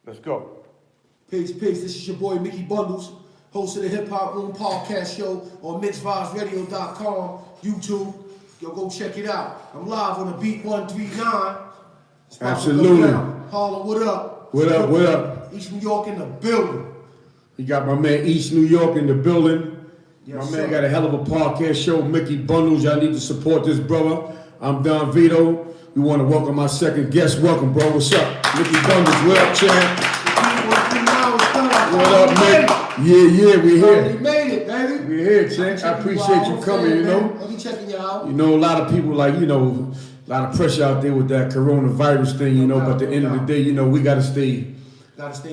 Let's go. Peace, peace. This is your boy Mickey Bundles, host of the Hip Hop Room podcast show on mixvibesradio.com, YouTube. Yo, go check it out. I'm live on the Beat 139. Absolutely. Harlem, what up? What up, what up? E.New YORK in the building. You got my man E.New YORK in the building. Yes, my sir. man got a hell of a podcast show, Mickey Bundles. Y'all need to support this brother. I'm Don Vito. We want to welcome our second guest. Welcome, bro. What's up? Mickey Bundles, what up, champ? What up, Mick? Yeah, we here. We made it, baby. We here, champ. I appreciate you coming, you know. I'll be checking you out. You know, a lot of people like, a lot of pressure out there with that coronavirus thing, but at the end of the day, we got to stay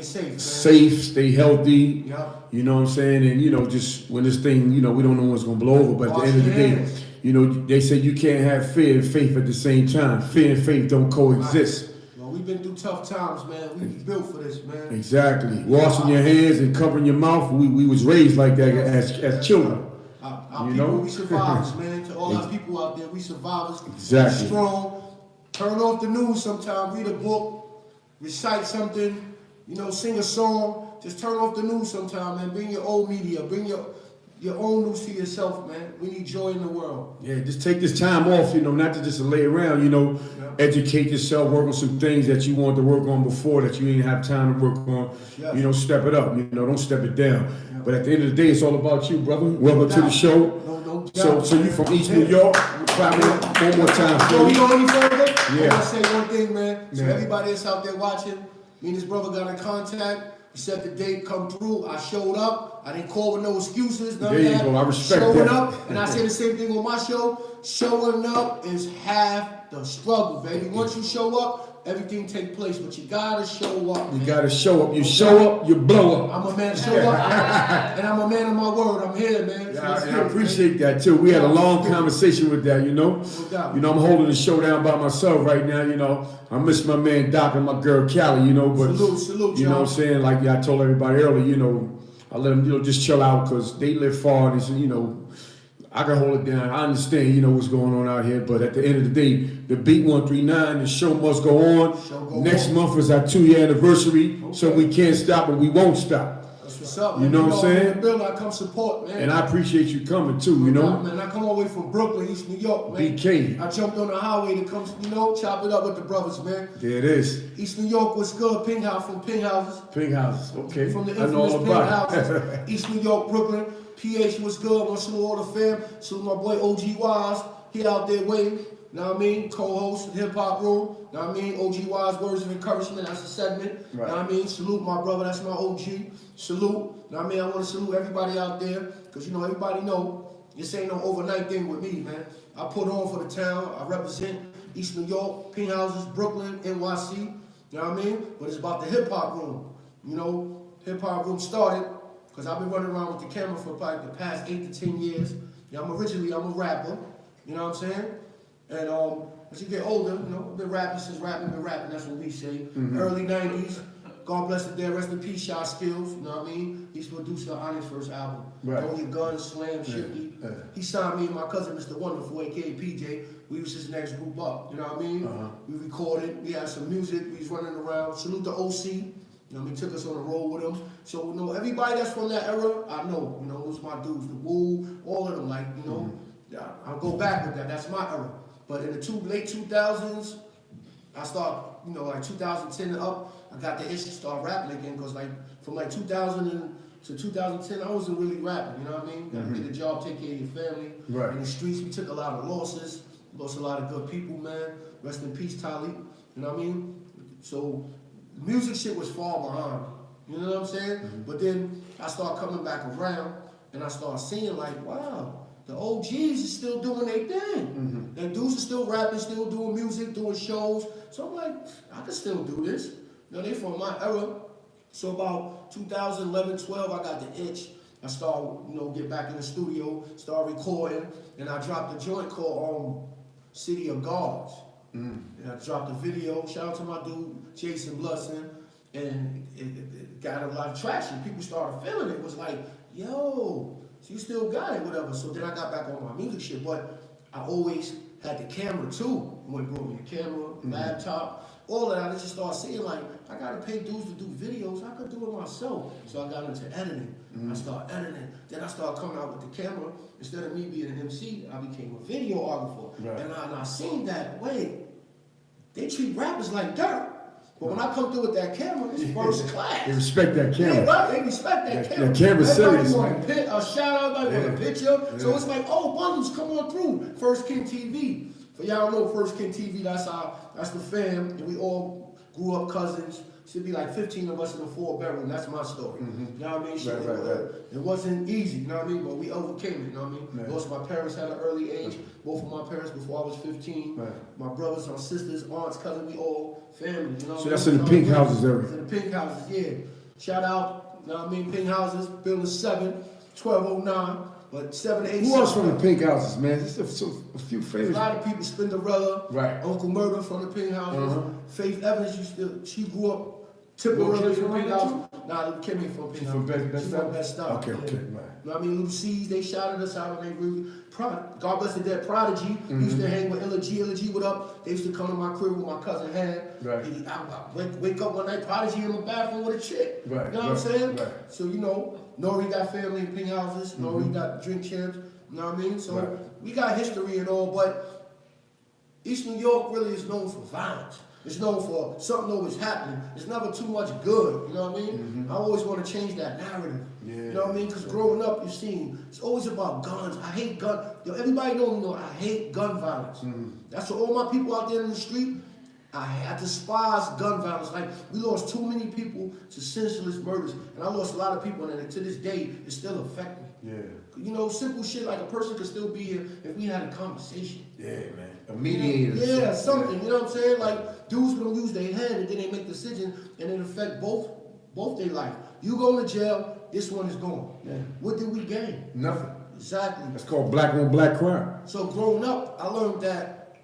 safe, man. Safe, stay healthy. Yep. You know what I'm saying? And, just when this thing, we don't know when it's going to blow over. But at the end of the day, they say you can't have fear and faith at the same time. Fear and faith don't coexist. Well, we've been through tough times, man. We built for this, man. Exactly. Washing your hands and covering your mouth. We was raised like that as children. Our people, we survivors, man. To all our people out there, we survivors. Exactly. Strong. Turn off the news sometime. Read a book. Recite something. Sing a song. Just turn off the news sometime, man. Bring your old media. Bring your own news to yourself, man. We need joy in the world. Yeah, just take this time off, not to just lay around, educate yourself, work on some things that you wanted to work on before that you didn't have time to work on. Yes. Step it up, don't step it down. But at the end of the day, it's all about you, brother. Welcome to the show. No doubt. So you from E.New YORK. Clap it up one more time for Before we me. go any further, Yeah. I want to say one thing, man. So Yeah. everybody that's out there watching, me and his brother got in contact. He set the date, come through. I showed up. I didn't call with no excuses. None There of you that. go. I respect Showing that. up, and I say the same thing on my show. Showing up is half the struggle, baby. Once you show up, everything take place. But you gotta show up. You man. gotta show up. You show up, you blow up. I'm a man. Show up, and I'm a man of my word. I'm here, man. So let's And do I it, appreciate that too. We had a long conversation with that, No doubt. I'm holding the show down by myself right now, I miss my man Doc and my girl Callie, but Salute, you know what I'm saying? Like I told everybody earlier, I let them, just chill out because they live far and they said, I can hold it down. I understand, what's going on out here, but at the end of the day, the Beat 139, the show must go on. Next month is our 2-year anniversary, so we can't stop and we won't stop. That's what's up, You man. know what I'm saying? In the building, I come support, man. And I appreciate you coming too, Man, I come all the way from Brooklyn, East New York, man. BK. I jumped on the highway to come, chop it up with the brothers, man. There it is. East New York was good. Pink House from Pink Houses. Pink houses, okay. From the I know infamous all Pink about it. Houses. East New York, Brooklyn. PH was good. I want to salute all the fam. Salute my boy OG Wise. He out there waiting. Know what I mean? Co-host of Hip Hop Room. Know what I mean? OG Wise, words of encouragement. That's a segment. Right. Know what I mean? Salute my brother. That's my OG. Salute. Know what I mean? I want to salute everybody out there. Because, everybody know this ain't no overnight thing with me, man. I put on for the town. I represent East New York, Pink Houses, Brooklyn, NYC. You know what I mean? But it's about the Hip Hop Room. Hip Hop Room started because I've been running around with the camera for probably the past 8 to 10 years. I'm a rapper. You know what I'm saying? And as you get older, I've been rapping since rapping, that's what we say. Early 90s. God bless the dead, rest in peace, Shot Skills, you know what I mean? He's produced Onyx first album. Right. Throw Your Guns, Slam, Shifty. He signed me and my cousin, Mr. Wonderful, aka PJ. We was his next group up, you know what I mean? We recorded, we had some music, we was running around. Salute the OC, took us on a road with him. So, everybody that's from that era, I know, those my dudes, the Woo, all of them, I'll go back with that, that's my era. But in the late 2000s, I started, 2010 and up, I got the itch to start rapping again because from 2000 to 2010, I wasn't really rapping, you know what I mean? Gotta get a job, take care of your family. Right. In the streets, we took a lot of losses, lost a lot of good people, man. Rest in peace, Talib, you know what I mean? So, music shit was far behind, you know what I'm saying? But then I started coming back around and I started seeing wow, the OGs is still doing their thing. The dudes are still rapping, still doing music, doing shows. So I'm like, I can still do this. They from my era. So about 2011, 12, I got the itch. I started, get back in the studio, start recording, and I dropped a joint called City of Gods. And I dropped a video. Shout out to my dude, Jason Blusson. And it got a lot of traction. People started feeling it. It was like, yo, so you still got it, whatever. So then I got back on my music shit, but I always had the camera too. When brought me the camera, laptop, all of that, I just started seeing like, I gotta pay dudes to do videos, I could do it myself. So I got into editing. I started editing. Then I started coming out with the camera. Instead of me being an MC, I became a videographer. Right. And I seen that, wait, they treat rappers like dirt. But when I come through with that camera, it's first class. They respect that camera. Yeah, right, they respect that camera. That camera's serious, want man. a shout out, everybody want a picture. So it's like, oh, bundles, come on through. First King TV. For y'all know First King TV, that's the fam, and we all grew up cousins. Should be like 15 of us in a 4-bedroom. That's my story. You know what I mean? Shit, it wasn't easy, you know what I mean? But we overcame it, you know what I mean? Lost my parents at an early age. Both of my parents before I was 15. My brothers, my sisters, aunts, cousins, we all family, you know what I mean? So that's in the pink houses area. It's in the pink houses, yeah. Shout out, you know what I mean? Pink houses, building 7, 1209. But 7 to 8. Who else from the pink houses, man? Just a few A favorites. lot of people, Spinderella, Right. Uncle Murder from the pink houses. Faith Evans, she grew up temporarily in the pink house. Nah, Kimmy from pink house. She's from Best Stop. Okay, yeah. right. You know what I mean? Lucy's, they shouted us out and they really, God bless the dead, Prodigy, used to hang with Illa G, what up? They used to come to my crib with my cousin Han. Right. I wake up one night, Prodigy in the bathroom with a chick. Right. You know what I'm saying? Right. So, you know, Nori got family in pink houses, Nori got drink champs, you know what I mean? So we got history and all, but East New York really is known for violence. It's known for something always happening. It's never too much good, you know what I mean? I always want to change that narrative. Yeah. You know what I mean? Because growing up, you've seen, it's always about guns. I hate gun. Yo, everybody know I hate gun violence. That's what all my people out there in the street, I despise gun violence. Like, we lost too many people to senseless murders. And I lost a lot of people, and to this day, it still affects me. Yeah. You know, simple shit like a person could still be here if we had a conversation. Yeah, man. A mediator. Yeah, something. You know what I'm saying? Like, dudes don't use their hand and then they make decisions and it affect both their life. You go to jail, this one is gone. Yeah. What did we gain? Nothing. Exactly. That's called black on black crime. So growing up, I learned that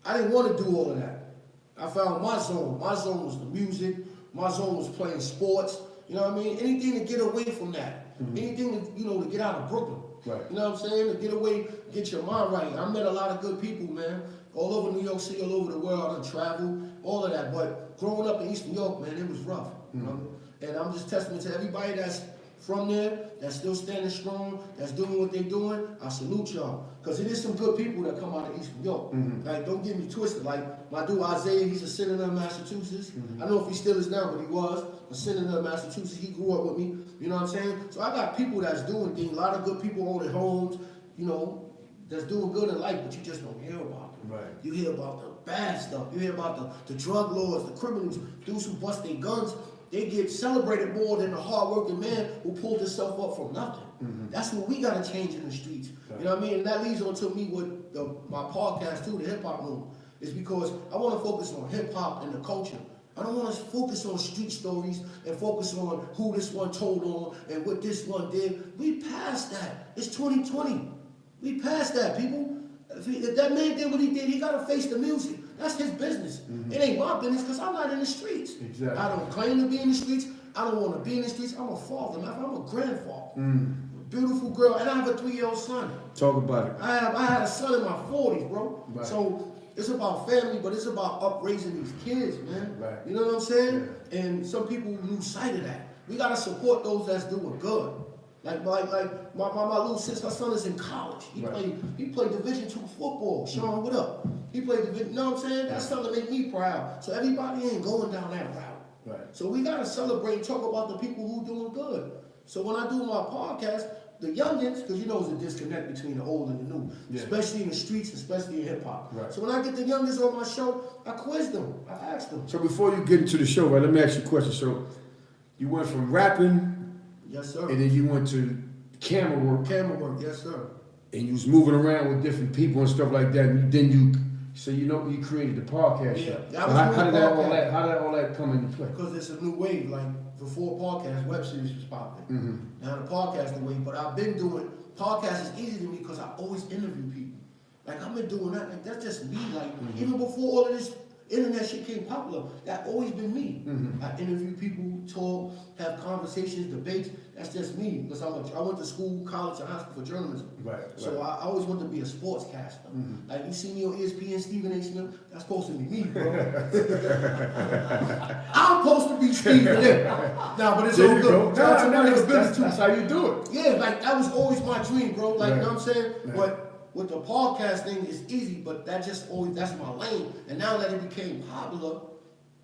I didn't want to do all of that. I found my zone. My zone was the music. My zone was playing sports. You know what I mean? Anything to get away from that. Anything to, to get out of Brooklyn. Right. You know what I'm saying? To get away, get your mind right. I met a lot of good people, man. All over New York City, all over the world. I traveled, all of that. But growing up in East New York, man, it was rough. You know? And I'm just testament to everybody that's from there, that's still standing strong, that's doing what they're doing. I salute y'all. Because it is some good people that come out of East New York. Like, don't get me twisted. Like, my dude Isaiah, he's a senator in Massachusetts. I don't know if he still is now, but he was a senator in Massachusetts. He grew up with me. You know what I'm saying? So I got people that's doing things. A lot of good people owning homes, that's doing good in life, but you just don't hear about them. Right. You hear about the bad stuff. You hear about the drug lords, the criminals, dudes who bust their guns. They get celebrated more than the hard-working man who pulled himself up from nothing. That's what we got to change in the streets. Right. You know what I mean? And that leads on to me with my podcast too, the Hip Hop Room. Is because I want to focus on hip hop and the culture. I don't want to focus on street stories and focus on who this one told on and what this one did. We passed that. It's 2020. We passed that, people. If that man did what he did, he got to face the music. That's his business. It ain't my business because I'm not in the streets. Exactly. I don't claim to be in the streets. I don't want to be in the streets. I'm a father. I'm a grandfather. Beautiful girl. And I have a 3-year-old son. Talk about it. I had a son in my 40s, bro. Right. So it's about family, but it's about upraising these kids, man. Right. You know what I'm saying? Yeah. And some people lose sight of that. We gotta support those that's doing good. Like my little sister, her son is in college. He played Division II football. Sean, what up? He played Division. You know what I'm saying? That's something to make me proud. So everybody ain't going down that route. Right. So we gotta celebrate and talk about the people who doing good. So when I do my podcast, the youngins, because there's a disconnect between the old and the new, especially in the streets, especially in hip hop. Right. So when I get the youngins on my show, I quiz them, I ask them. So before you get into the show, right, let me ask you a question. So you went from rapping, yes sir, and then you went to camera work. Camera work, yes sir. And you was moving around with different people and stuff like that. And then you created the podcast show. Yeah, so how did all that come into play? Because it's a new wave. Like before podcast, web series was popular. Now the podcast the wave, but I've been doing podcast is easy to me because I always interview people. Like I've been doing that. Like that's just me. Like even before all of this internet shit came popular. That always been me. I interview people, talk, have conversations, debates. That's just me. Because I went to school, college, and high school for journalism. Right. So I always wanted to be a sportscaster. Like you see me on ESPN, Stephen A. Smith, that's supposed to be me, bro. I'm supposed to be Stephen A. Nah, but it's all good. That's how you do it. Yeah, like that was always my dream, bro. Like, Right. you know what I'm saying? Right. But with the podcast thing, it's easy, but that's my lane. And now that it became popular,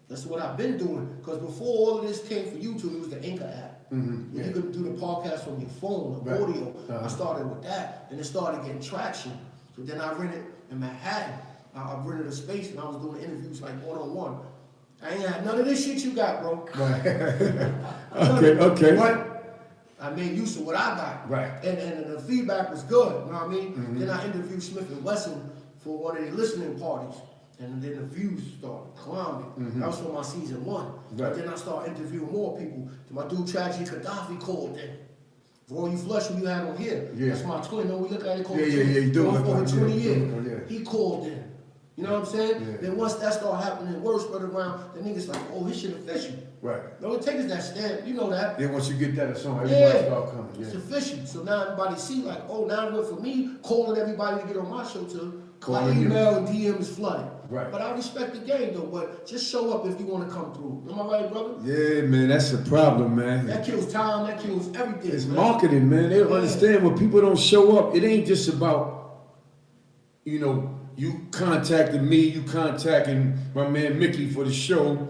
that's what I've been doing. Because before all of this came for YouTube, it was the Anchor app. You could do the podcast from your phone, Right. audio. I started with that, and it started getting traction. So then I rented in Manhattan. I rented a space, and I was doing interviews like one-on-one. I ain't had none of this shit you got, bro. Right. Okay. But I made use of what I got. Right. And the feedback was good, you know what I mean? Then I interviewed Smith & Wesson for one of their listening parties. And then the views started climbing. That was for my season 1. Right. But then I started interviewing more people. My dude Tragedy Gaddafi called in. For all you flush who you had on here. Yeah. That's my twin. No, we look at it called Yeah, you do. over 20 years. Yeah. He called in. You know what I'm saying? Yeah. Then once that started happening, word spread around, the niggas like, oh, his shit official. Right. No, it takes that stamp, you know that. Then once you get that song, everybody start coming. It's Yeah. official. So now everybody see like, oh, now it went for me calling everybody to get on my show to my Calling you. email and DM is flooded. Right. But I respect the game though. But just show up if you want to come through. Am I right, brother? Yeah, man, that's the problem, man. That kills time. That kills everything. It's man. marketing, man. They don't Yeah. understand when people don't show up. It ain't just about, you contacting me, you contacting my man Mickey for the show,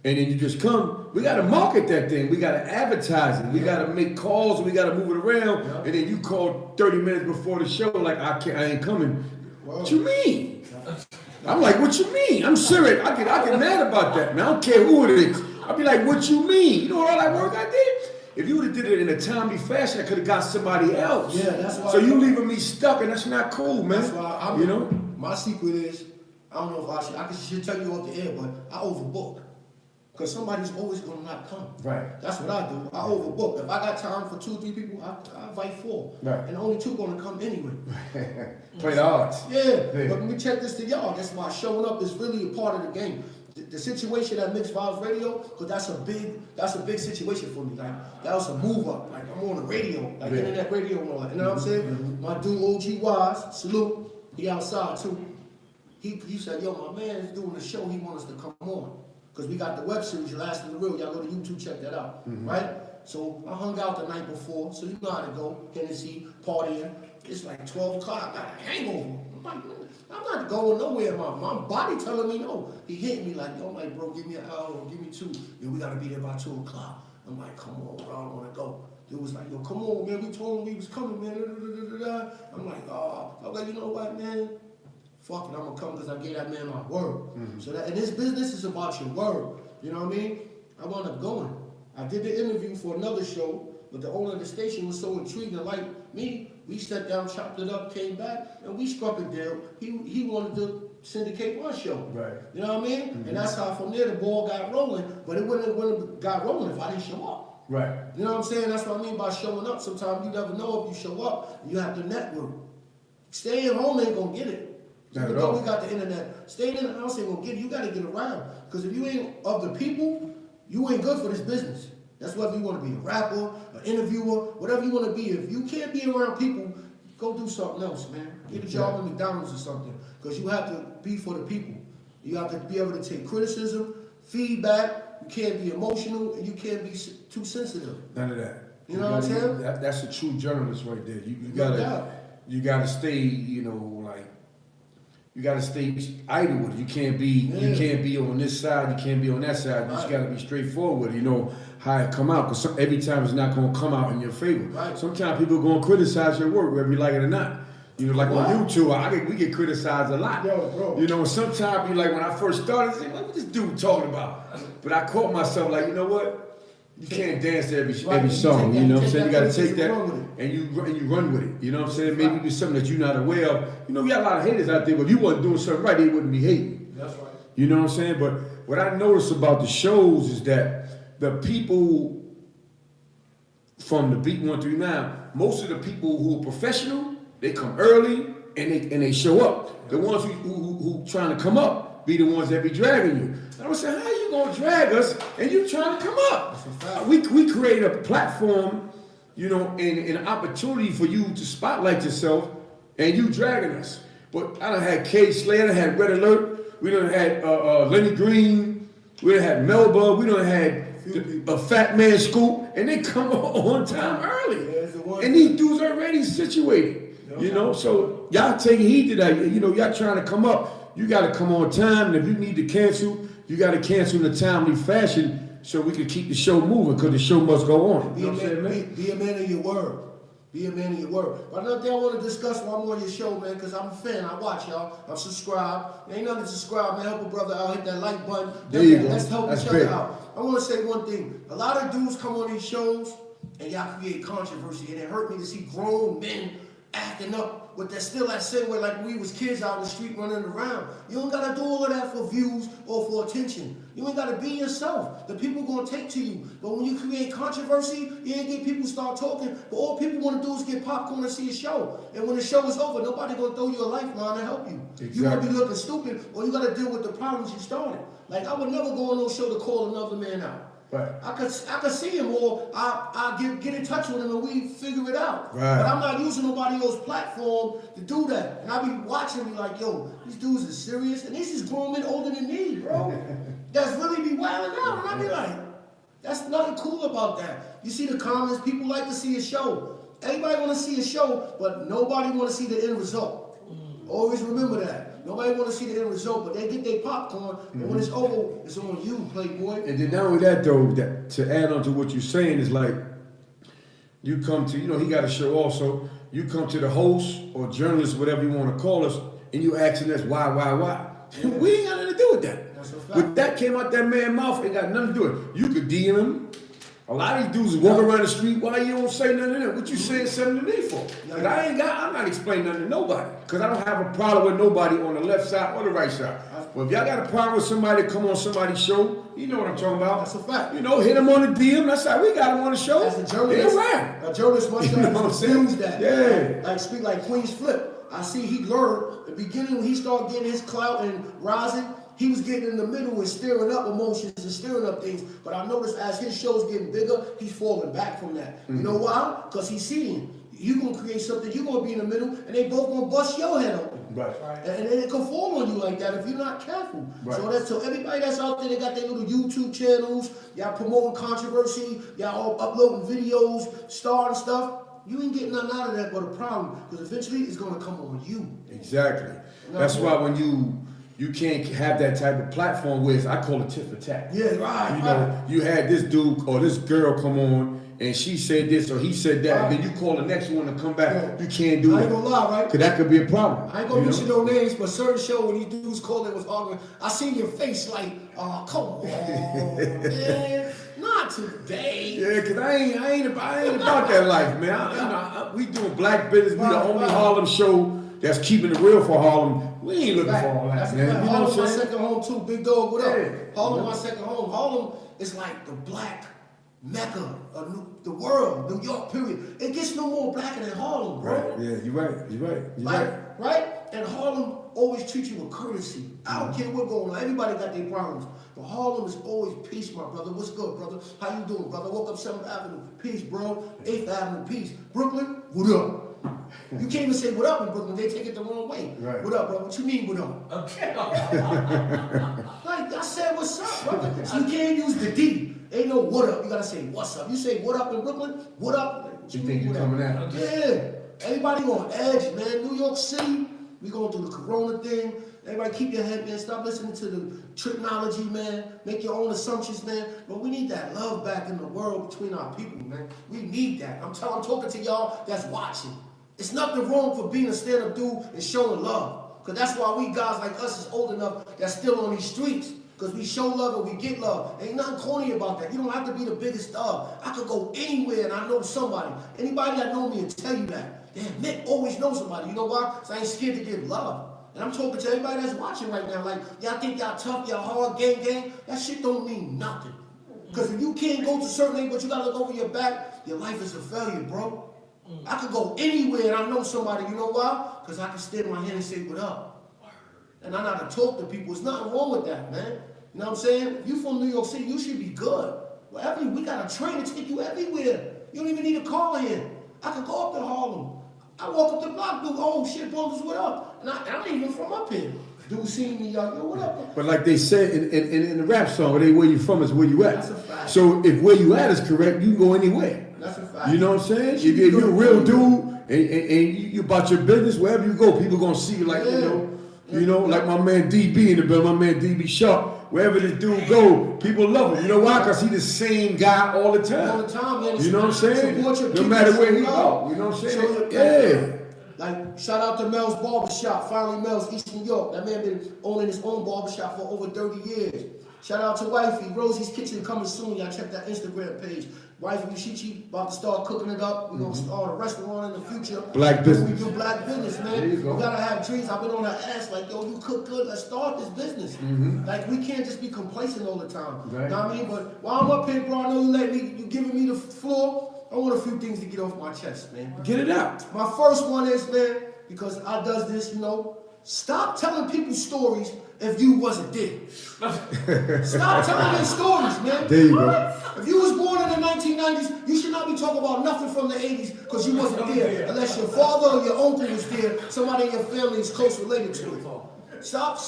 and then you just come. We gotta market that thing. We gotta advertise it. We gotta make calls. We gotta move it around. Yeah. And then you call 30 minutes before the show, like I ain't coming. Wow. What you mean? I'm like, what you mean? I'm serious. I get mad about that, man. I don't care who it is. I'll be like, what you mean? You know all that work I did? If you would have did it in a timely fashion, I could have got somebody else. Yeah, that's why. So you leaving me stuck, and that's not cool, man. That's why my secret is, I don't know if I should tell you off the air, but I overbook. Because somebody's always gonna not come. Right. That's what I do. I overbook. If I got time for 2 or 3 people, I invite 4. Right. And only 2 gonna come anyway. Play the odds. Yeah, but let me check this to y'all. That's why showing up is really a part of the game. The situation at Mixed Vibes Radio, because that's a big situation for me. Like that was a move up. Like I'm on the radio, like internet radio and all that. You know what I'm saying? My dude OG Wise, salute. He outside too. He said, yo, my man's doing a show. He wants us to come on. Because we got the web series, Last of the Real. Y'all go to YouTube, check that out. Right? So I hung out the night before, so you know how to go. Hennessy, partying. It's like 12 o'clock. I got a hangover. I'm not going nowhere. My body telling me no. He hit me like, yo, I'm like, bro, give me an hour, give me 2. Yo, we got to be there by 2 o'clock. I'm like, come on, bro, I don't want to go. It was like, yo, come on, man. We told him we was coming, man. I'm like, oh. I'm like, you know what, man? Fuck it, I'm gonna come because I gave that man my word. So that, and this business is about your word. You know what I mean? I wound up going. I did the interview for another show, but the owner of the station was so intrigued and like me, we sat down, chopped it up, came back, and we struck a deal. He wanted to syndicate my show. Right. You know what I mean? And that's how from there the ball got rolling, but it wouldn't have got rolling if I didn't show up. Right. You know what I'm saying? That's what I mean by showing up. Sometimes you never know if you show up, you have to network. Staying home ain't gonna get it. Even though we got the internet, staying in the house ain't gonna get it. You gotta get around. Because if you ain't of the people, you ain't good for this business. That's whether you want to be a rapper, an interviewer, whatever you want to be. If you can't be around people, go do something else, man. Get a job at McDonald's or something. Because you have to be for the people. You have to be able to take criticism, feedback. You can't be emotional, and you can't be too sensitive. None of that. You know what I'm saying? That's a true journalist right there. You gotta stay, you gotta stay idle with it. You can't be on this side, you can't be on that side. You just gotta be straightforward, how it come out. Because every time it's not gonna come out in your favor. Right. Sometimes people are gonna criticize your work, whether you like it or not. Like on YouTube, we get criticized a lot. Yo, bro. Sometimes when I first started, I said, what this dude talking about? But I caught myself like, you know what? You can't dance to every song, you know what I'm saying? You gotta take that and you run with it. You know what I'm saying? Maybe it's something that you're not aware of. We got a lot of haters out there, but if you wasn't doing something right, they wouldn't be hating. That's right. You know what I'm saying? But what I noticed about the shows is that the people from the Beat 139, most of the people who are professional, they come early and they show up. The ones who trying to come up, be the ones that be dragging you. And I'm saying, how you gonna drag us and you trying to come up? We create a platform, you know, and an opportunity for you to spotlight yourself, and you dragging us. But I done had Kay Slater, had Red Alert, we done had Lenny Green, we done had Melba, we done had a Fat Man Scoop, and they come on time early. And these dudes already situated, you know, so y'all take heed to that. You know, y'all trying to come up, you got to come on time, and if you need to cancel, you got to cancel in a timely fashion so we can keep the show moving, because the show must go on. Be a man of your word. Be a man of your word. But another thing I want to discuss while I'm on your show, man, because I'm a fan. I watch y'all. I'm subscribed. Ain't nothing to subscribe, man. Help a brother out. Hit that like button. There you go. Let's help That's each other out. I want to say one thing. A lot of dudes come on these shows and y'all create controversy, and it hurt me to see grown men acting up with that still that same way like we was kids out in the street running around. You don't gotta do all of that for views or for attention. You ain't gotta be yourself. The people gonna take to you. But when you create controversy, you ain't get people start talking. But all people wanna do is get popcorn and see a show. And when the show is over, nobody gonna throw you a lifeline to help you. Exactly. You gonna be looking stupid, or you gotta deal with the problems you started. Like, I would never go on no show to call another man out. Right. I could see him, or I get in touch with him and we figure it out. Right. But I'm not using nobody else's platform to do that. And I be watching me like, yo, these dudes are serious, and this is grown men older than me, bro. That's really be wilding out, and I be like, that's nothing cool about that. You see the comments, people like to see a show. Everybody want to see a show, but nobody want to see the end result. Always remember that. Nobody want to see the end result, but they get their popcorn, and when it's over, it's on you, playboy. And then not only that, though, that to add on to what you're saying is like, you come to, you know, he got a show also, you come to the host or journalist, whatever you want to call us, and you asking us why? Yeah. We ain't got nothing to do with that. That's a fact. But that came out that man's mouth, ain't got nothing to do with it. You could DM him. A lot of these dudes walk around the street, why you don't say nothing to them? What you saying something to me for? Because I'm not explaining nothing to nobody. Because I don't have a problem with nobody on the left side or the right side. Well, if y'all got a problem with somebody come on somebody's show, you know what I'm talking about. That's a fact. You know, hit them on the DM. That's how we got them on the show. As a journalist, a journalist must use that. Yeah. Like speak like Queen's Flip. I see he learned the beginning when he started getting his clout and rising. He was getting in the middle and stirring up emotions and stirring up things. But I noticed as his show's getting bigger, he's falling back from that. You know why? Because he's seeing you gonna create something, you're gonna be in the middle, and they both gonna bust your head open. Right. And it can fall on you like that if you're not careful. Right. So everybody that's out there, they got their little YouTube channels, y'all promoting controversy, y'all all uploading videos, starting stuff. You ain't getting nothing out of that but a problem, because eventually it's gonna come on you. Exactly. That's why when you can't have that type of platform with, I call it tit for tat. Yeah, right. You know, you had this dude or this girl come on and she said this or he said that, and then you call the next one to come back. Yeah. You can't do that. I ain't gonna lie, right? Because that could be a problem. I ain't gonna mention no names, but certain show when these dudes called it was arguing, I seen your face like, oh, come on, man. Not today. Yeah, because I ain't about that life, man. We doing black business. We the only Harlem show that's keeping it real for Harlem. We ain't looking for all that, man. You know Harlem my second home too. Big dog, what up? Yeah. Harlem my second home. Harlem is like the black Mecca of the world, New York, period. It gets no more blacker than Harlem, bro. Right. Yeah, you're right. Right? And Harlem always treats you with courtesy. I don't care what's going on. Everybody got their problems. But Harlem is always peace, my brother. What's good, brother? How you doing, brother? Woke up 7th Avenue. Peace, bro. 8th Avenue. Peace. Brooklyn, what up? You can't even say what up in Brooklyn. They take it the wrong way. Right. What up, bro? What you mean, what up? Okay. Like I said, what's up, brother? So you can't use the D. Ain't no what up. You gotta say what's up. You say what up in Brooklyn? What up? What you think you coming out? Yeah. Everybody on edge, man. New York City, we going through the corona thing. Everybody keep your head, man. Stop listening to the technology, man. Make your own assumptions, man. But we need that love back in the world between our people, man. We need that. I'm talking to y'all that's watching. It's nothing wrong for being a stand-up dude and showing love. Because that's why we guys like us is old enough that's still on these streets. Because we show love and we get love. Ain't nothing corny about that. You don't have to be the biggest star. I could go anywhere and I know somebody. Anybody that know me will tell you that. Damn, Mick always knows somebody. You know why? Because I ain't scared to give love. And I'm talking to everybody that's watching right now. Like, y'all think y'all tough, y'all hard, gang. That shit don't mean nothing. Because if you can't go to certain things, but you got to look over your back, your life is a failure, bro. I could go anywhere and I know somebody. You know why? Because I can stand my hand and say, what up? and I know how to talk to people. There's nothing wrong with that, man. You know what I'm saying? If you from New York City, you should be good. Wherever we got a train to take you everywhere. You don't even need a car here. I could go up to Harlem. I walk up the block, dude. Oh shit, Bumpers, what up? And I ain't even from up here. Dude seen me, yo, what up? But like they said in the rap song, it ain't where you from, it's where you at. That's a fact. So if where you at is correct, you can go anywhere. That's a fact. You know what I'm saying? If you're a real dude and you about your business, wherever you go, people gonna see you like, like my man DB in the building, my man DB Sharp. Wherever this dude go, people love him. You know why? Because he the same guy all the time. All the time, man. You know what I'm saying? No matter where he go. You know what I'm saying? Yeah. Like, shout out to Mel's Barbershop, finally Mel's, E.New York. That man been owning his own barbershop for over 30 years. Shout out to Wifey, Rosie's Kitchen coming soon. Y'all check that Instagram page. Wifey, she about to start cooking it up. We're gonna start a restaurant in the future. Black business. We do black business, man. There you go. We gotta have dreams. I've been on her ass like, yo, you cook good, let's start this business. Like, we can't just be complacent all the time. Right. You know what I mean? But while I'm up here, bro, I know you giving me the floor. I want a few things to get off my chest, man. Get it out. My first one is, man, because I does this, stop telling people stories if you wasn't there. Stop telling them stories, man. There you go. If you was born in the 1990s, you should not be talking about nothing from the 80s because you wasn't there. Unless your father or your uncle was there, somebody in your family is close related to it. Stop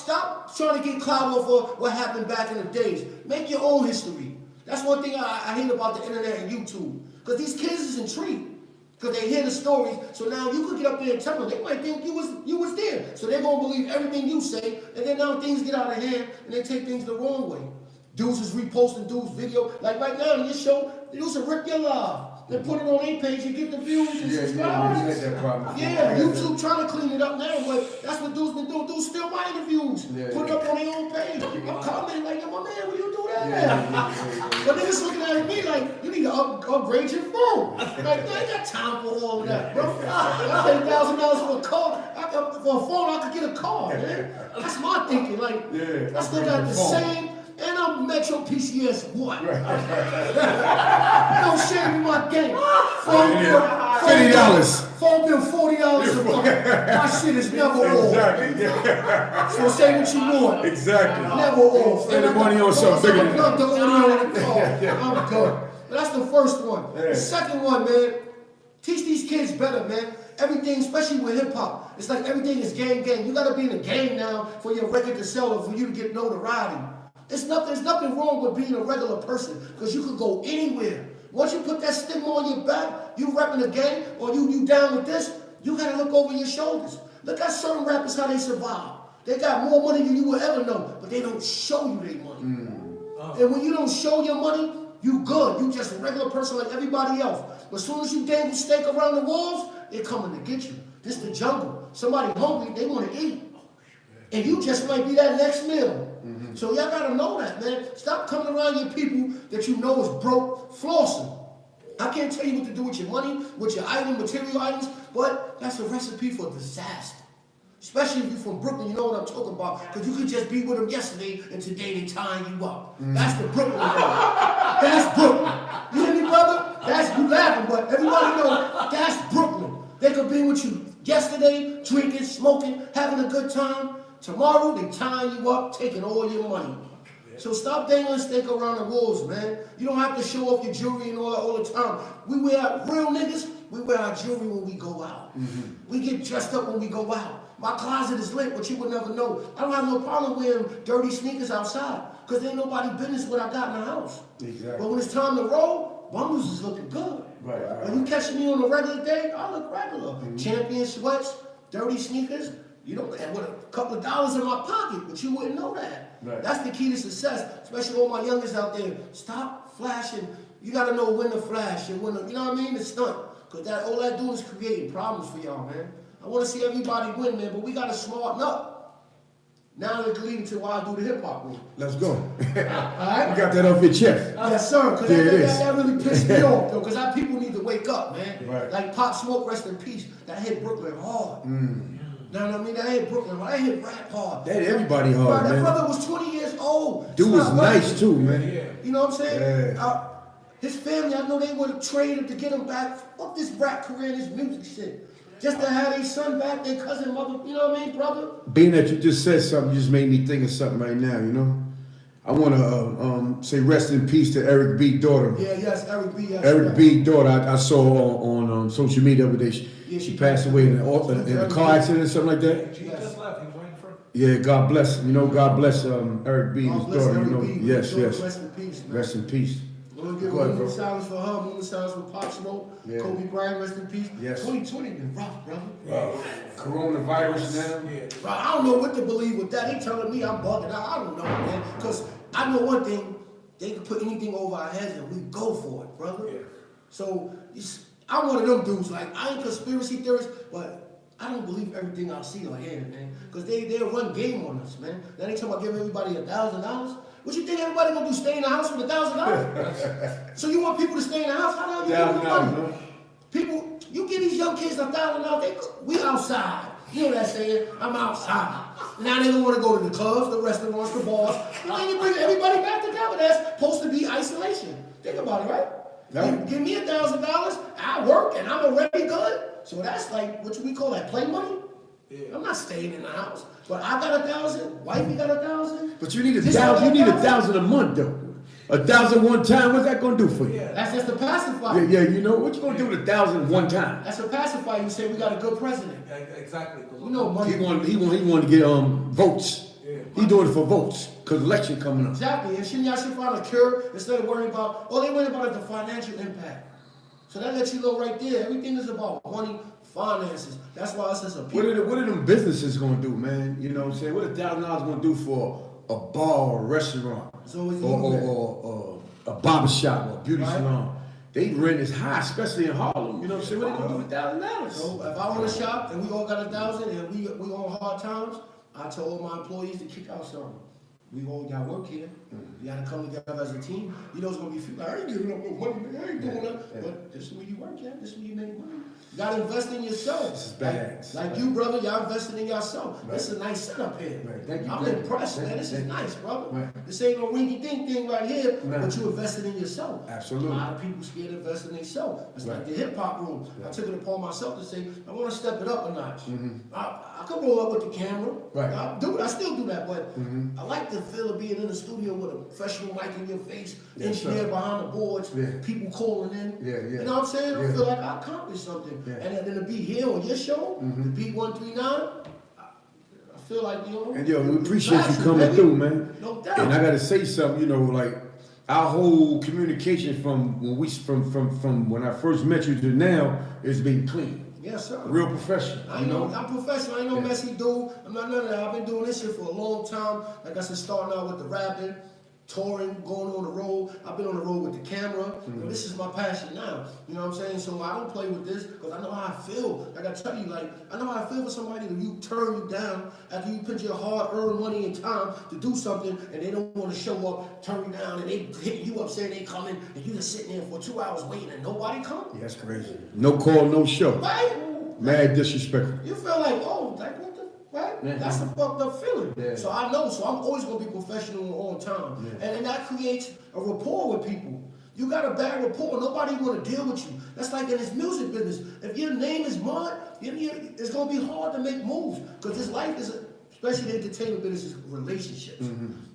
trying to get clout off of what happened back in the days. Make your own history. That's one thing I hate about the internet and YouTube. Because these kids is intrigued. Because they hear the stories, so now you could get up there and tell them. They might think you was there. So they're going to believe everything you say, and then now things get out of hand, and they take things the wrong way. Dudes is reposting dudes' video. Like right now in this show, they used to rip your live. They put it on their page and get the views and subscribers. Yeah, YouTube trying to clean it up now, but that's what dudes been doing. Dudes steal my interviews, put it up on their own page. I'm commenting like, yo, my man, will you do that? But niggas looking at me like, you need to upgrade your phone. Like, man, I ain't got time for all of that, bro. I paid $1,000 for a car. For a phone, I could get a car, man. That's my thinking. Like, I still got the same. And I'm Metro PCS what? No shame in my game. $50. Phone bill $40 a month. My shit is never off. Exactly. So say what you want. Exactly. Never off. Spend the money on something bigger than that. The audio in the car. I'm good. But that's the first one. The second one, man, teach these kids better, man. Everything, especially with hip hop, it's like everything is gang. You gotta be in the game now for your record to sell or for you to get notoriety. There's nothing wrong with being a regular person because you could go anywhere. Once you put that stigma on your back, you repping the game or you down with this, you gotta look over your shoulders. Look at certain rappers how they survive. They got more money than you will ever know, but they don't show you their money. And when you don't show your money, you good. You just a regular person like everybody else. But as soon as you dangle steak around the walls, they're coming to get you. This the jungle. Somebody hungry, they want to eat. And you just might be that next meal. So y'all gotta know that, man. Stop coming around your people that you know is broke, flossing. I can't tell you what to do with your money, with your material items, but that's a recipe for disaster. Especially if you're from Brooklyn, you know what I'm talking about. Because you could just be with them yesterday and today they tying you up. That's the Brooklyn way. That's Brooklyn. You hear me, brother? That's you laughing, but everybody knows that's Brooklyn. They could be with you yesterday, drinking, smoking, having a good time. Tomorrow, they tying you up, taking all your money. So stop dangling steak around the walls, man. You don't have to show off your jewelry and all that all the time. We wear, real niggas, we wear our jewelry when we go out. We get dressed up when we go out. My closet is lit, but you would never know. I don't have no problem wearing dirty sneakers outside, because ain't nobody business what I got in the house. Exactly. But when it's time to roll, bundles is looking good. Right. When you catching me on a regular day, I look regular. Champion sweats, dirty sneakers. You know, and with a couple of dollars in my pocket, but you wouldn't know that. Right. That's the key to success, especially all my youngest out there. Stop flashing. You got to know when to flash and when to, you know what I mean? It's stunt. Because all that doing is creating problems for y'all, man. I want to see everybody win, man, but we got to smarten up. Now it's leading to why I do the hip-hop move. Let's go. All right? You got that off your chest. Yes, sir. Because that really pissed me off, though, because our people need to wake up, man. Right. Like Pop Smoke, rest in peace. That hit Brooklyn hard. You know what I mean? That hit Brooklyn, that hit rap hard. That hit everybody hard, man. That brother was 20 years old. Dude was nice too, man. You know what I'm saying? Yeah. His family, I know they would have traded to get him back. Fuck this rap career and this music shit. just to have their son back, their cousin, mother, you know what I mean, brother? Being that you just said something, you just made me think of something right now, you know? I want to say rest in peace to Eric B. daughter. Yeah, yes, Eric B. Yes, Eric yes. B. daughter, I saw on social media the other day. She passed away in a car accident or something like that. She just left. He was right in front. Yeah, God bless. You know, God bless Eric B. God his bless daughter. Eric You know, B. yes, yes. Rest in peace, man. Rest in peace. We're gonna give Go ahead, a moment bro. of silence for her, moment of silence for Pop Smoke, Yeah. Kobe Bryant, rest in peace. Yes. 2020 been rough, brother. Coronavirus now. Yeah. Bro, I don't know what to believe with that. They telling me I'm bugging out. I don't know, man. Because I know one thing, they can put anything over our heads and we go for it, brother. Yeah. So I'm one of them dudes. Like, I ain't conspiracy theorist, but I don't believe everything I see or hear, man. Because they'll run game on us, man. Now they talking about giving everybody $1,000. What you think everybody gonna do? Stay in the house with $1,000? So you want people to stay in the house? How the hell you get the money? People, you give these young kids $1,000, we outside. You know what I'm saying? I'm outside. Now they don't want to go to the clubs, the restaurants, the bars. Now you bring everybody back together. That's supposed to be isolation. Think about it, right? Yeah. Give me $1,000, I work and I'm already good. So that's like, what we call that, play money? Yeah. I'm not staying in the house. But I got 1,000, wifey got 1,000. But you need This $1,000. You need $1,000? $1,000 a month though. 1,000 one time. What's that gonna do for you? Yeah. That's just a pacifier. Yeah, you know what you gonna do with 1,000 one time? That's a pacifier. You say we got a good president. Exactly. You know money. He wanted to get votes. Yeah. He doing it for votes because election coming up. Exactly. And shouldn't y'all should find a cure instead of worrying about, all they worry about is the financial impact. So that lets you know right there, everything is about money, finances. That's why us as a people. What are them businesses gonna do, man? You know what I'm saying? What $1,000 gonna do for a bar or a restaurant So it's or a barber shop or a beauty Right. salon? They rent is high, especially in Harlem. You know what I'm saying? What they gonna do with $1,000? So if I want to shop and we all got 1,000 and we on hard times, I tell all my employees to kick out something. We all got work here. You gotta come together as a team. You know it's gonna be few. I ain't giving up no money, man. I ain't doing that. But this is where you work at. This is where you make money. You gotta invest in yourself. This is badass. Like you, brother, y'all invested in yourself. Right. This is a nice setup here. Right. Thank you, I'm thank you. impressed, man. Thank This you, is thank you. nice, brother. Right. This ain't no rinky dink thing right here, Nah. but you invested in yourself. Absolutely. A lot of people scared to invest in themselves. It's Right. like the hip hop room. I Right. took it upon myself to say, I want to step it up a notch. I could roll up with the camera. Right. I still do that, but Mhm. I like the feel of being in the studio with a professional mic in your face, Yes, engineer sir. behind the boards, Yeah. people calling in. Yeah, yeah. You know what I'm saying? I Yeah. feel like I accomplished something. Yeah. And then to be here on your show, the B139, I feel like, you know. And yo, we appreciate you passion, coming baby. through, man. No doubt. And I gotta say something, you know, like our whole communication from from when I first met you to now has been clean, Yes, sir. real professional. I You ain't know, no, I'm professional. I ain't no Yeah. messy dude. I'm not none of that. I've been doing this shit for a long time. Like I said, starting out with the rapping, touring, going on the road. I've been on the road with the camera. You know, this is my passion now. You know what I'm saying? So I don't play with this because I know how I feel. Like I tell you, like I know how I feel for somebody that you turn you down after you put your hard-earned money and time to do something, and they don't want to show up, turn you down, and they hit you up saying they coming, and you just sitting there for 2 hours waiting, and nobody come. yeah, that's crazy. No call, no show. Right? Mad disrespectful. You feel like, oh, like what the, right? Yeah. That's a fucked up feeling. Yeah. So I know, so I'm always gonna be professional and on time. Yeah. And that creates a rapport with people. You got a bad rapport, nobody wanna deal with you. That's like in this music business. If your name is Mud, it's gonna be hard to make moves. Because this life is, especially the entertainment business, is relationships.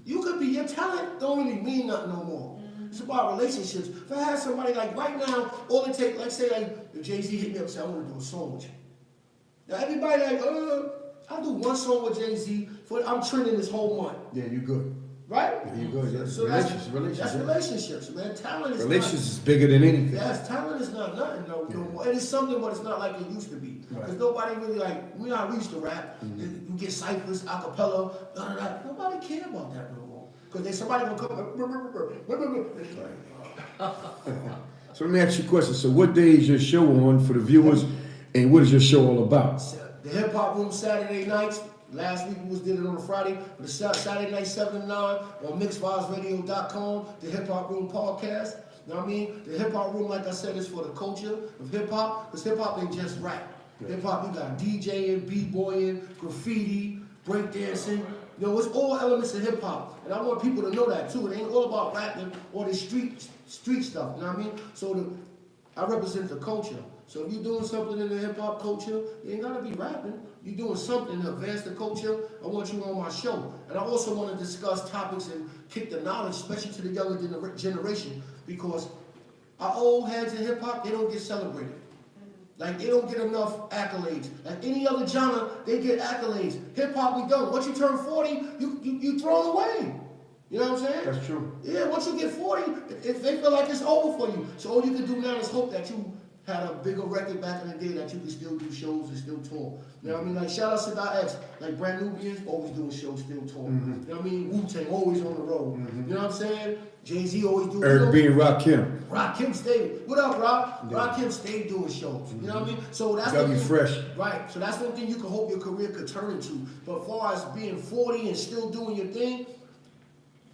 You could be, your talent don't really mean nothing no more. It's about relationships. If I had somebody like right now, all it takes, like say like, if Jay-Z hit me up and say, I want to do a song with you. Now everybody like, I'll do one song with Jay-Z, I'm trending this whole month, Yeah, you good. right? Yeah, you good. Yeah. So Relationships, that's relationships, man. Talent is Relationships is bigger than anything. Yes, talent is not nothing no more. And it's something, but it's not like it used to be. Right. Because nobody really like, we used to rap, you get ciphers, acapella, nobody care about that no more. Because somebody gonna come, So let me ask you a question. So what day is your show on for the viewers, and what is your show all about? The Hip Hop Room Saturday nights. Last week we did it on a Friday. But the Saturday night 7 to 9 on mixvibesradio.com. The Hip Hop Room podcast. You know what I mean? The Hip Hop Room, like I said, is for the culture of hip hop. Because hip hop ain't just rap. Hip hop, you got DJing, b-boying, graffiti, breakdancing. You know, it's all elements of hip hop. And I want people to know that too. It ain't all about rapping or the street stuff. You know what I mean? So I represent the culture. So if you're doing something in the hip hop culture, you ain't gotta be rapping. You're doing something to advance the culture. I want you on my show. And I also want to discuss topics and kick the knowledge, especially to the younger generation, because our old heads in hip hop, they don't get celebrated. Like, they don't get enough accolades. Like any other genre, they get accolades. Hip hop, we don't. Once you turn 40, you throw it away. You know what I'm saying? That's true. Yeah, once you get 40, if they feel like it's over for you. So all you can do now is hope that you had a bigger record back in the day that you can still do shows and still tour. You know what I mean? Like, shout out Sadat X, like Brand Nubians, always doing shows, still tour. You know what I mean? Wu-Tang, always on the road. You know what I'm saying? Jay-Z always doing shows. Eric B. and Rakim. Rakim stayed. What up, Rock? Yeah. Rakim stayed doing shows. You know what I mean? So that's gotta be fresh. Right. So that's one thing you can hope your career could turn into. But as far as being 40 and still doing your thing,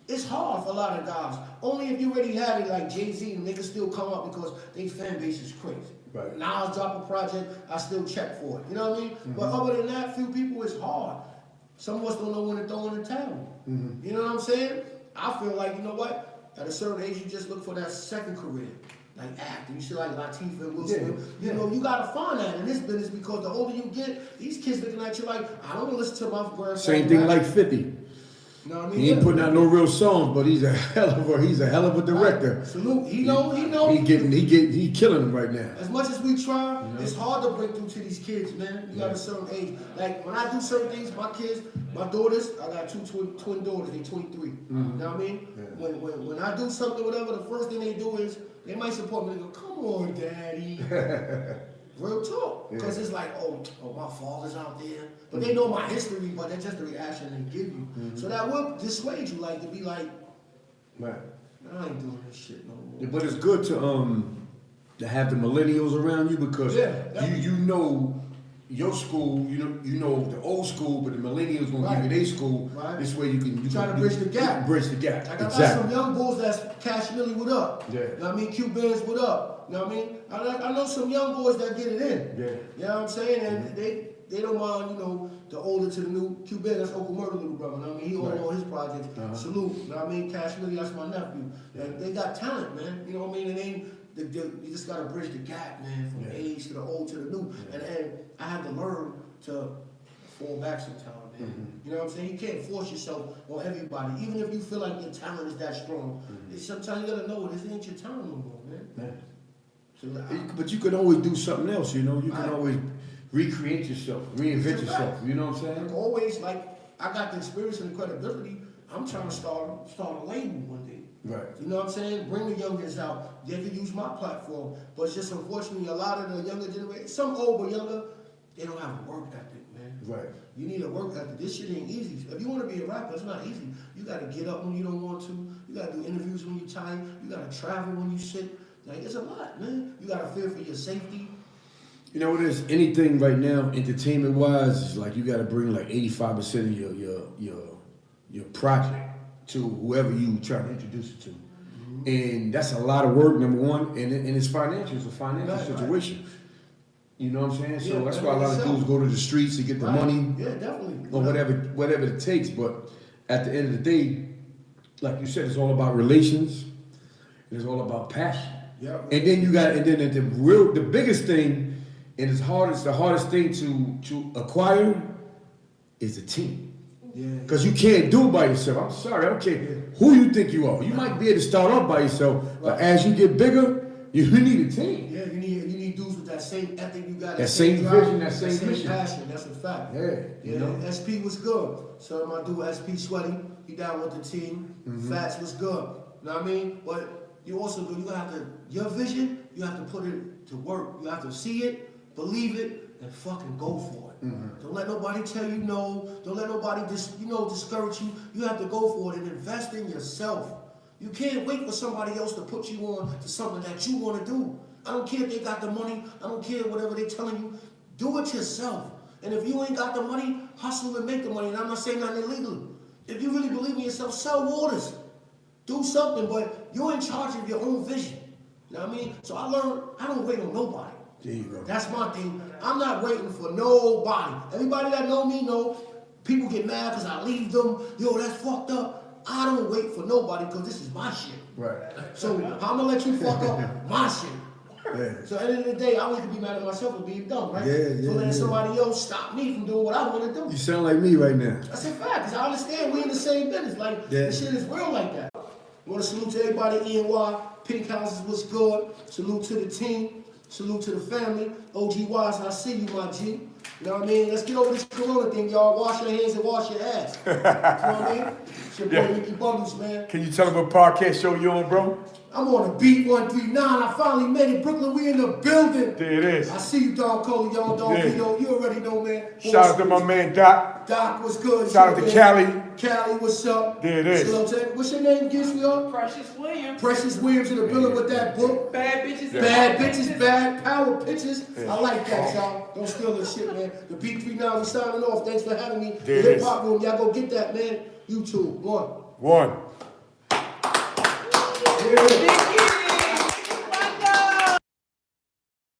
it's hard for a lot of guys. Only if you already had it like Jay-Z and they can still come up because their fan base is crazy. Right. Now I drop a project, I still check for it. You know what I mean? But other than that, few people, it's hard. Some of us don't know when to throw in the towel. You know what I'm saying? I feel like, you know what? At a certain age, you just look for that second career. Like acting. You see like Latifah and Will Smith. You know, you gotta find that in this business because the older you get, these kids looking at you like, I don't want to listen to my grandfather. Same thing like 50. You know what I mean? He ain't putting out no real songs, but he's a hell of a director. Salute. He know. He killing them right now. As much as we try, it's hard to break through to these kids, man. You got a certain age. Like when I do certain things, my kids, my daughters, I got two twin daughters. They 23. You know what I mean? Yeah. When I do something, whatever, the first thing they do is they might support me. They go, "Come on, daddy." Real talk. Because it's like, oh, my father's out there. But they know my history, but that's just the reaction they give you. So that will dissuade you, like, to be like, right. I ain't doing this shit no more. But it's good to have the millennials around you because you know your school, you know the old school, but the millennials gonna give you their school. Right. This way you try to bridge the gap. Bridge the gap. Like I got some young bulls that's Cash Millie, what up? Yeah. You know what I mean? Q-Bands, what up? You know what I mean? I know some young boys that get it in. Yeah. You know what I'm saying? And they don't mind, you know, the older to the new. Q-Band, that's Uncle Murder little brother. You know what I mean? He all his projects. Salute. You know what I mean? Cash Millie, that's my nephew. Like, they got talent, man. You know what I mean? And you just gotta bridge the gap, man, from age to the old to the new. And I had to learn to fall back sometimes, man. You know what I'm saying? You can't force yourself on everybody, even if you feel like your talent is that strong. Sometimes you gotta know this ain't your talent no more, man. So, but you can always do something else, you know. You can always recreate yourself, reinvent yourself. You know what I'm saying? Like always, like I got the experience and the credibility. I'm trying to start a label one day. Right. You know what I'm saying? Bring the youngins out. They can use my platform. But it's just unfortunately a lot of the younger generation, some old but younger, they don't have a work ethic, man. Right. You need a work ethic. This shit ain't easy. If you want to be a rapper, it's not easy. You got to get up when you don't want to. You got to do interviews when you're tired. You got to travel when you're sick. Like, it's a lot, man. You got to fear for your safety. You know what it is? Anything right now, entertainment-wise, is like you got to bring like 85% of your project to whoever you try to introduce it to. And that's a lot of work, number one, and it's financial. It's a financial situation. Right. You know what I'm saying? So that's why a lot of dudes go to the streets to get the money. Yeah, definitely. Or whatever it takes. But at the end of the day, like you said, it's all about relations. It's all about passion. Yeah. And then the biggest thing, and the hardest thing to acquire is a team. Because you can't do it by yourself. I'm sorry, I don't care who you think you are. You might be able to start off by yourself, but as you get bigger, you need a team. Yeah, you need dudes with that same ethic you got. That same vision, that same mission. Passion, that's a fact. Yeah. You know, SP was good. So my dude SP Sweaty, he down with the team. Fats was good. You know what I mean? But you also do, your vision, you have to put it to work. You have to see it, believe it, and fucking go for it. Don't let nobody tell you no. Don't let nobody discourage you. You have to go for it and invest in yourself. You can't wait for somebody else to put you on to something that you want to do. I don't care if they got the money. I don't care whatever they're telling you. Do it yourself. And if you ain't got the money, hustle and make the money. And I'm not saying nothing illegal. If you really believe in yourself, sell waters. Do something, but you're in charge of your own vision. You know what I mean? So I learned I don't wait on nobody. There you go. That's my thing. I'm not waiting for nobody. Everybody that know me know people get mad because I leave them. Yo, that's fucked up. I don't wait for nobody because this is my shit. Right. So I'm gonna let you fuck up my shit. Yeah. So at the end of the day, I always could be mad at myself for being dumb, right? Yeah, For yeah, letting yeah. somebody else stop me from doing what I want to do. You sound like me right now. That's a fact, because I understand we in the same business. Like, Yeah. the shit is real like that. I want to salute to everybody at E.N.Y. Pink Houses was good. Salute to the team. Salute to the family. OG Wise, I see you, my G. You know what I mean? Let's get over this corona thing, y'all. Wash your hands and wash your ass. You know what I mean? It's your boy, Yeah. Ricky Bundles, man. Can you tell them what podcast show you on, bro? I'm on a beat 139. I finally made it. Brooklyn, we in the building. There it is. I see you, Don Cole, y'all, Don Yeah. Vito. You already know, man. Shout out to my man Doc. Doc, what's good? Shout out to man? Cali. Cali, what's up? There it is. Salute to- What's your name again, sweetheart? Precious Williams. Precious Williams in the building with that book. Bad bitches. Bad bitches, bad power pitches. I like that, y'all. Don't steal this shit, man. The B39, we signing off. Thanks for having me. There it Hip is. Hop Room, y'all go get that, man. YouTube, one. One. Yeah. Big